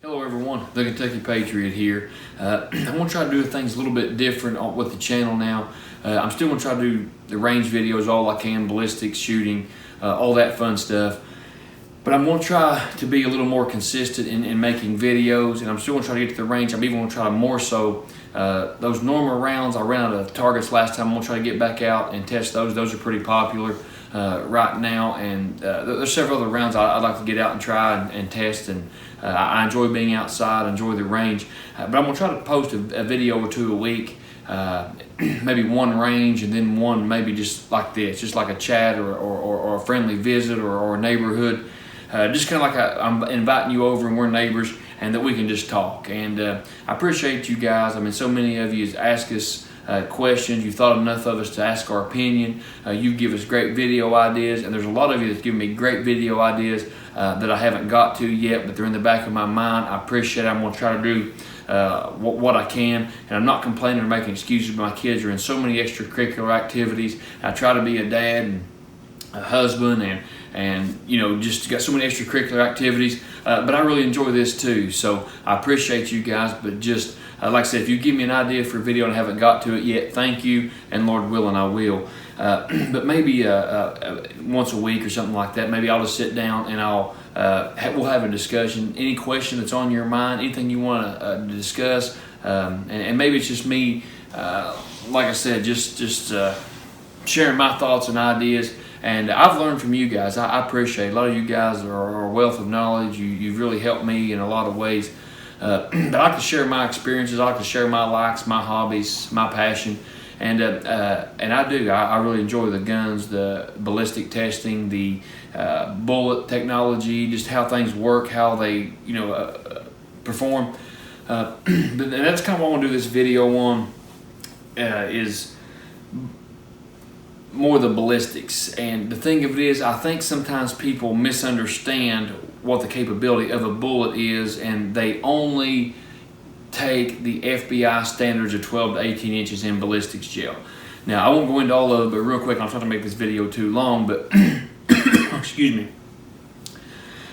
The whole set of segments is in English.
Hello everyone, the Kentucky Patriot here. I'm going to try to do things a little bit different with the channel now. I'm still going to try to do the range videos all I can, ballistics, shooting, all that fun stuff. But I'm going to try to be a little more consistent in making videos, and I'm still going to try to get to the range. I'm even going to try more so those normal rounds. I ran out of targets last time. I'm going to try to get back out and test those. Those are pretty popular right now, and there's several other rounds I'd like to get out and try and test. And I enjoy being outside, enjoy the range. But I'm going to try to post a video or two a week. Maybe one range and then one maybe just like this, just like a chat or a friendly visit or a neighborhood. Just kind of like I'm inviting you over and we're neighbors and that we can just talk. And I appreciate you guys. I mean, so many of you ask us questions. You've thought enough of us to ask our opinion. You give us great video ideas, and there's a lot of you that's giving me great video ideas that I haven't got to yet, but they're in the back of my mind. I appreciate it. I'm going to try to do what I can, and I'm not complaining or making excuses, but my kids are in so many extracurricular activities. I try to be a dad and a husband and you know, just got so many extracurricular activities, but I really enjoy this too. So I appreciate you guys, but just like I said, if you give me an idea for a video and I haven't got to it yet, thank you, and Lord willing I will. But maybe once a week or something like that, maybe I'll just sit down and we'll have a discussion. Any question that's on your mind, anything you want to discuss, and maybe it's just me, like I said, just sharing my thoughts and ideas. And I've learned from you guys. I appreciate it. A lot of you guys are a wealth of knowledge. You've really helped me in a lot of ways. But I like to share my experiences. I like to share my likes, my hobbies, my passion. And I do. I really enjoy the guns, the ballistic testing, the bullet technology, just how things work, how they perform. But that's kind of what I want to do this video on, is more the ballistics. And the thing of it is, I think sometimes people misunderstand what the capability of a bullet is, and they only take the FBI standards of 12 to 18 inches in ballistics gel. Now, I won't go into all of it, but real quick, I'm trying to make this video too long, but excuse me.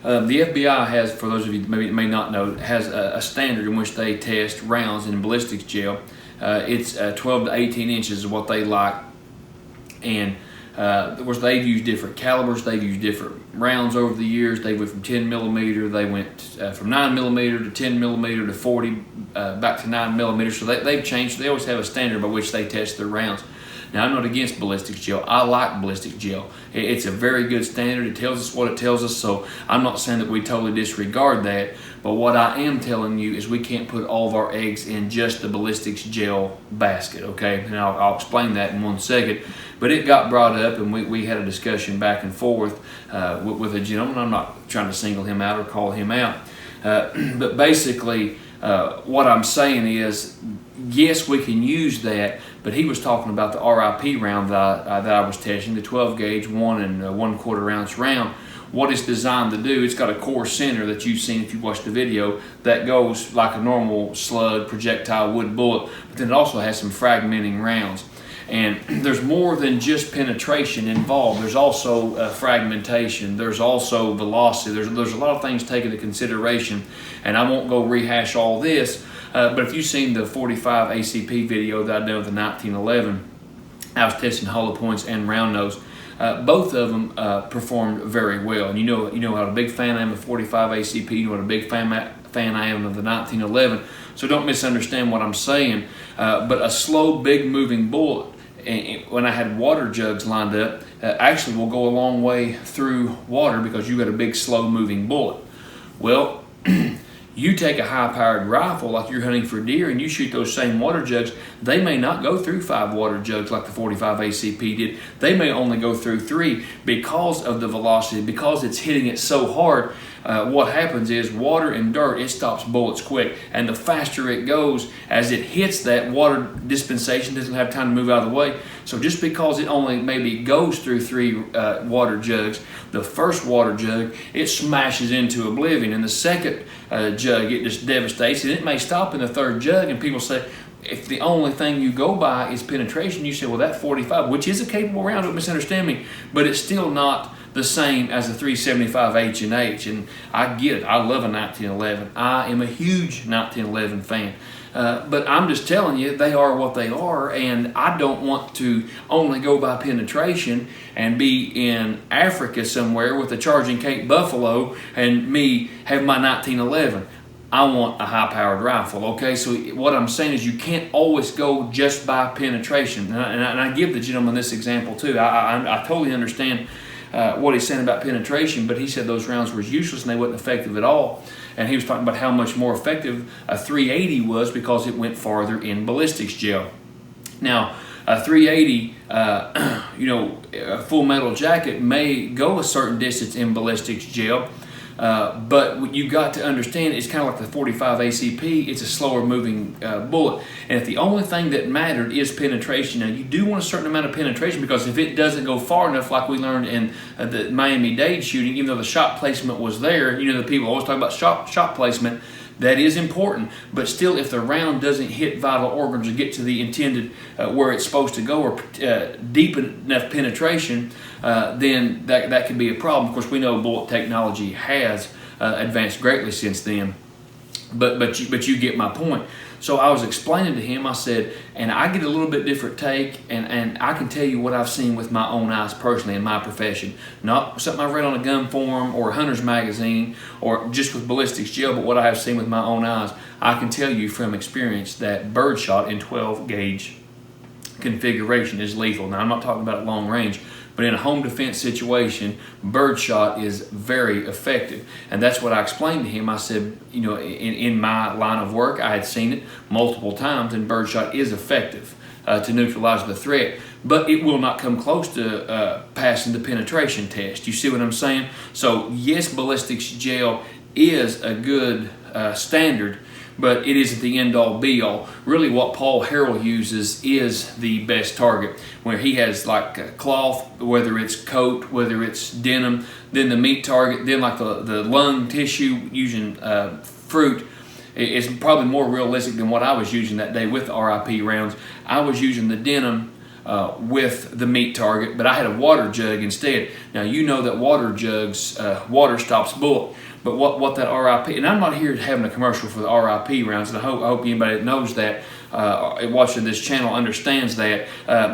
The FBI has, for those of you that maybe may not know, has a standard in which they test rounds in ballistics gel. It's 12 to 18 inches is what they like. And of course, they've used different calibers, they've used different rounds over the years. They went from 10 millimeter, they went from 9 millimeter to 10 millimeter to 40, back to 9 millimeter. So they've changed. They always have a standard by which they test their rounds. Now, I'm not against ballistics gel. I like ballistic gel. It's a very good standard. It tells us what it tells us, so I'm not saying that we totally disregard that. But what I am telling you is we can't put all of our eggs in just the ballistics gel basket, okay? And I'll explain that in 1 second. But it got brought up, and we had a discussion back and forth with a gentleman. I'm not trying to single him out or call him out. But basically, what I'm saying is, yes, we can use that, but he was talking about the RIP round that I was testing, the 12 gauge 1 1/4 ounce round. What it's designed to do, it's got a core center that you've seen if you watched the video that goes like a normal slug, projectile, wood bullet, but then it also has some fragmenting rounds. And there's more than just penetration involved. There's also fragmentation. There's also velocity. There's a lot of things taken into consideration, and I won't go rehash all this. But if you've seen the 45 ACP video that I did with the 1911, I was testing hollow points and round nose. Both of them performed very well. And you know how a big fan I am of 45 ACP. You know what a big fan I am of the 1911. So don't misunderstand what I'm saying. But a slow, big moving bullet, when I had water jugs lined up, actually will go a long way through water because you got a big, slow moving bullet. Well, you take a high-powered rifle like you're hunting for deer and you shoot those same water jugs, they may not go through 5 water jugs like the 45 ACP did. They may only go through 3 because of the velocity, because it's hitting it so hard. What happens is water and dirt, it stops bullets quick, and the faster it goes, as it hits that water dispensation, doesn't have time to move out of the way. So just because it only maybe goes through 3 water jugs, the first water jug, it smashes into oblivion, and the second jug, it just devastates, and it may stop in the 3rd jug. And people say, if the only thing you go by is penetration, you say, well, that 45, which is a capable round, don't misunderstand me, but it's still not the same as the 375 H&H. And I get it. I love a 1911. I am a huge 1911 fan. But I'm just telling you, they are what they are, and I don't want to only go by penetration and be in Africa somewhere with a charging Cape Buffalo and me have my 1911. I want a high-powered rifle, okay? So what I'm saying is you can't always go just by penetration. And I give the gentleman this example too. I totally understand what he's saying about penetration, but he said those rounds were useless and they weren't effective at all. And he was talking about how much more effective a 380 was because it went farther in ballistics gel. Now, a 380, a full metal jacket may go a certain distance in ballistics gel, but what you got to understand, it's kind of like the 45 ACP. It's a slower moving bullet, and if the only thing that mattered is penetration, now you do want a certain amount of penetration, because if it doesn't go far enough, like we learned in the Miami-Dade shooting, even though the shot placement was there, the people always talk about shot placement. That is important, but still, if the round doesn't hit vital organs or get to the intended where it's supposed to go, or deep enough penetration, then that could be a problem. Of course, we know bullet technology has advanced greatly since then, but you get my point. So I was explaining to him, I said, and I get a little bit different take, and I can tell you what I've seen with my own eyes personally in my profession. Not something I've read on a gun forum or a hunter's magazine or just with ballistics gel, but what I have seen with my own eyes. I can tell you from experience that Birdshot in 12 gauge configuration is lethal. Now, I'm not talking about long range, but in a home defense situation, Birdshot is very effective. And that's what I explained to him. I said, in my line of work, I had seen it multiple times, and Birdshot is effective to neutralize the threat. But it will not come close to passing the penetration test. You see what I'm saying? So yes, ballistics gel is a good standard, but it isn't the end-all be-all. Really what Paul Harrell uses is the best target, where he has like cloth, whether it's coat, whether it's denim, then the meat target, then like the lung tissue using fruit. It's probably more realistic than what I was using that day with the RIP rounds. I was using the denim with the meat target, but I had a water jug instead. Now you know that water jugs, water stops bullet. But what that RIP, and I'm not here having a commercial for the RIP rounds, and I hope anybody that knows that, watching this channel, understands that.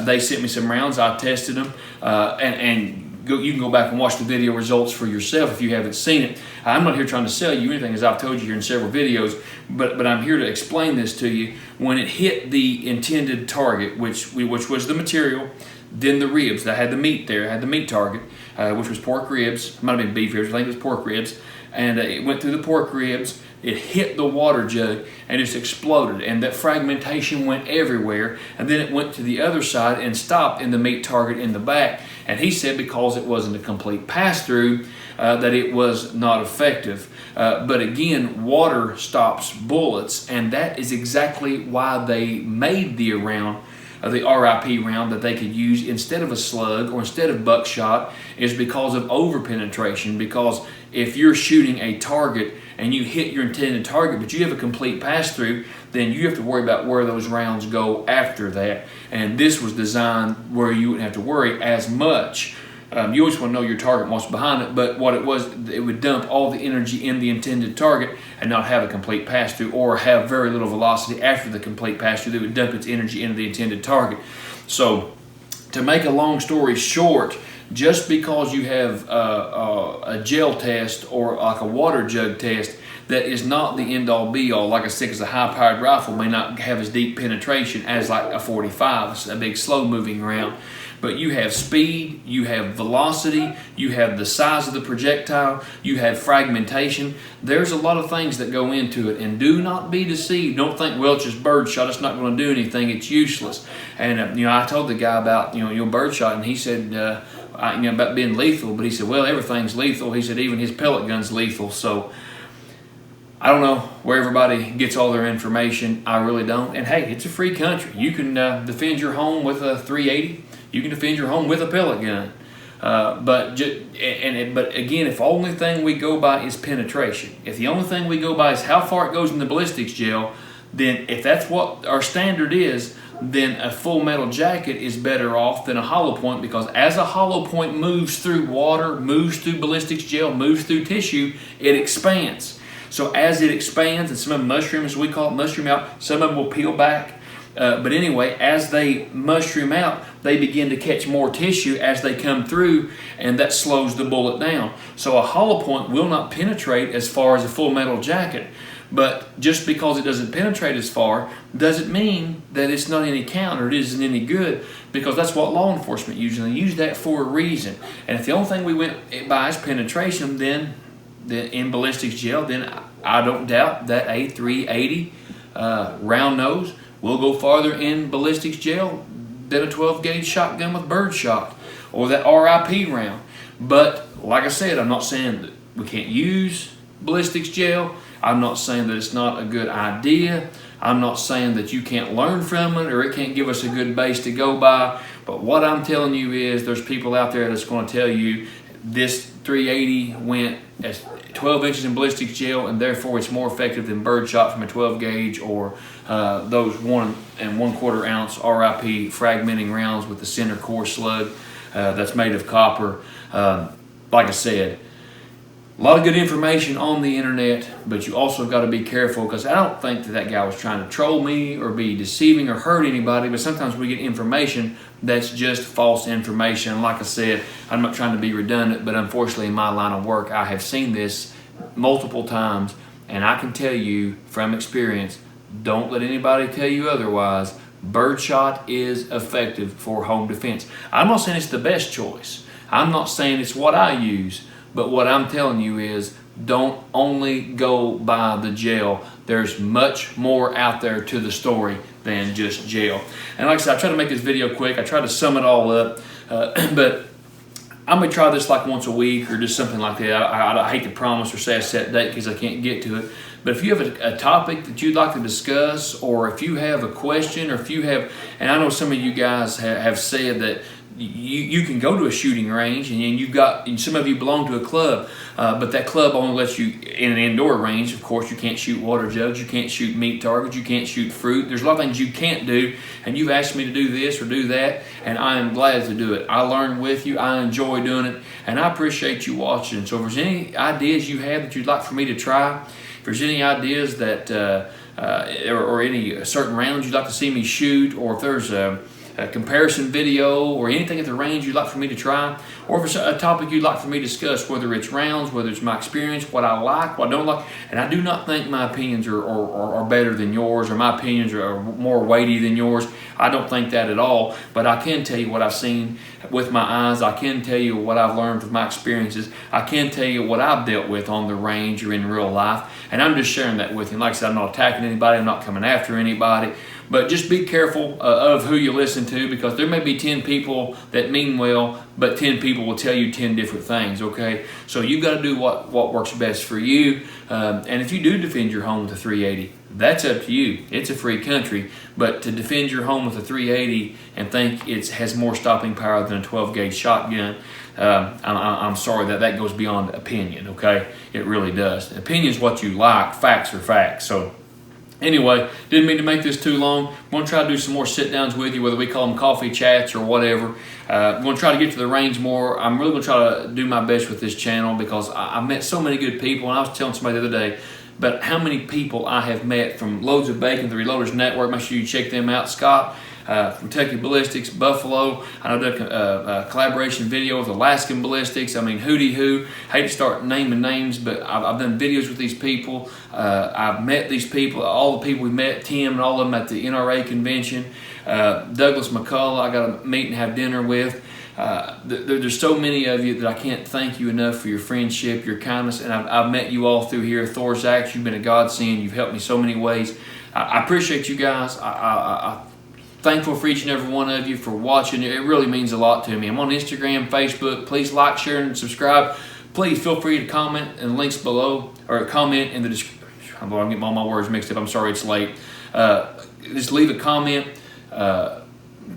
They sent me some rounds, I tested them, you can go back and watch the video results for yourself if you haven't seen it. I'm not here trying to sell you anything, as I've told you here in several videos, but I'm here to explain this to you. When it hit the intended target, which was the material, then the ribs, I had the meat there, I had the meat target, which was pork ribs. It might have been beef ribs, I think it was pork ribs. And it went through the pork ribs, it hit the water jug, and just exploded. And that fragmentation went everywhere. And then it went to the other side and stopped in the meat target in the back. And he said because it wasn't a complete pass-through, that it was not effective. But again, water stops bullets, and that is exactly why they made the round, the RIP round, that they could use instead of a slug or instead of buckshot, is because of over-penetration. Because if you're shooting a target and you hit your intended target, but you have a complete pass-through, then you have to worry about where those rounds go after that. And this was designed where you wouldn't have to worry as much. You always want to know your target and what's behind it, but what it was, it would dump all the energy in the intended target and not have a complete pass-through, or have very little velocity after the complete pass-through. That would dump its energy into the intended target. So, to make a long story short, just because you have a gel test or like a water jug test, that is not the end-all be-all. Like I said, because a high-powered rifle may not have as deep penetration as like a 45, it's a big slow-moving round. But you have speed, you have velocity, you have the size of the projectile, you have fragmentation. There's a lot of things that go into it, and do not be deceived. Don't think, well, it's just birdshot, it's not going to do anything, it's useless. And I told the guy about birdshot, and he said about being lethal, but he said, well, everything's lethal. He said even his pellet gun's lethal. So I don't know where everybody gets all their information. I really don't. And hey, it's a free country. You can defend your home with a 380. You can defend your home with a pellet gun. But again, if the only thing we go by is penetration, if the only thing we go by is how far it goes in the ballistics gel, then if that's what our standard is, then a full metal jacket is better off than a hollow point, because as a hollow point moves through water, moves through ballistics gel, moves through tissue, it expands. So as it expands, and some of them mushroom, as we call it, mushroom out, some of them will peel back. But anyway, as they mushroom out, they begin to catch more tissue as they come through, and that slows the bullet down. So a hollow point will not penetrate as far as a full metal jacket. But just because it doesn't penetrate as far doesn't mean that it's not any count or it isn't any good, because that's what law enforcement usually use that for a reason. And if the only thing we went by is penetration, then in ballistics gel, then I don't doubt that a 380 round nose will go farther in ballistics gel than a 12 gauge shotgun with Birdshot or that RIP round. But like I said, I'm not saying that we can't use ballistics gel. I'm not saying that it's not a good idea. I'm not saying that you can't learn from it or it can't give us a good base to go by. But what I'm telling you is there's people out there that's going to tell you this 380 went as 12 inches in ballistics gel and therefore it's more effective than Birdshot from a 12 gauge or those 1 1/4 ounce RIP fragmenting rounds with the center core slug that's made of copper. Like I said, a lot of good information on the internet, but you also got to be careful, because I don't think that guy was trying to troll me or be deceiving or hurt anybody, but sometimes we get information that's just false information. Like I said, I'm not trying to be redundant, but unfortunately in my line of work, I have seen this multiple times, and I can tell you from experience, don't let anybody tell you otherwise. Birdshot is effective for home defense. I'm not saying it's the best choice. I'm not saying it's what I use. But what I'm telling you is don't only go by the gel. There's much more out there to the story than just gel. And like I said, I try to make this video quick. I try to sum it all up. But I'm going to try this like once a week or just something like that. I hate to promise or say a set date because I can't get to it. But if you have a topic that you'd like to discuss, or if you have a question, or if you have, and I know some of you guys have said that you can go to a shooting range and some of you belong to a club, but that club only lets you in an indoor range. Of course, you can't shoot water jugs, you can't shoot meat targets, you can't shoot fruit. There's a lot of things you can't do, and you've asked me to do this or do that, and I am glad to do it. I learn with you, I enjoy doing it, and I appreciate you watching. So if there's any ideas you have that you'd like for me to try, if there's any ideas that or any certain rounds you'd like to see me shoot, or if there's a comparison video or anything at the range you'd like for me to try, or if it's a topic you'd like for me to discuss, whether it's rounds, whether it's my experience, what I like, what I don't like. And I do not think my opinions are better than yours, or my opinions are more weighty than yours. I don't think that at all, but I can tell you what I've seen with my eyes. I can tell you what I've learned from my experiences. I can tell you what I've dealt with on the range or in real life, and I'm just sharing that with you. Like I said, I'm not attacking anybody, I'm not coming after anybody, but just be careful of who you listen to, because there may be 10 people that mean well, but 10 people will tell you 10 different things, okay? So you've got to do what works best for you, and if you do defend your home with a 380, that's up to you. It's a free country, but to defend your home with a 380 and think it has more stopping power than a 12 gauge shotgun, I'm sorry, that goes beyond opinion, okay? It really does. Opinion is what you like, facts are facts. So anyway, didn't mean to make this too long. I'm going to try to do some more sit-downs with you, whether we call them coffee chats or whatever. I'm going to try to get to the range more. I'm really going to try to do my best with this channel, because I met so many good people, and I was telling somebody the other day, but how many people I have met from Loads of Bacon, the Reloaders Network. Make sure you check them out. Scott from Kentucky Ballistics, Buffalo. I know a collaboration video with Alaskan Ballistics. I mean, hooty hoo. Hate to start naming names, but I've done videos with these people. I've met these people, all the people we met, Tim and all of them at the NRA convention. Douglas McCullough, I got to meet and have dinner with. There's so many of you that I can't thank you enough for your friendship, your kindness, and I've met you all through here. Thor's Axe, you've been a godsend. You've helped me so many ways. I appreciate you guys. I'm thankful for each and every one of you for watching. It really means a lot to me. I'm on Instagram, Facebook. Please like, share, and subscribe. Please feel free to comment in the links below, or comment in the description. I'm getting all my words mixed up. I'm sorry it's late. Just leave a comment.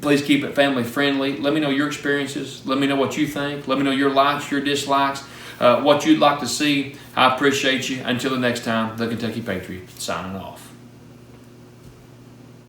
Please keep it family friendly. Let me know your experiences. Let me know what you think. Let me know your likes, your dislikes, what you'd like to see. I appreciate you. Until the next time, the Kentucky Patriot signing off.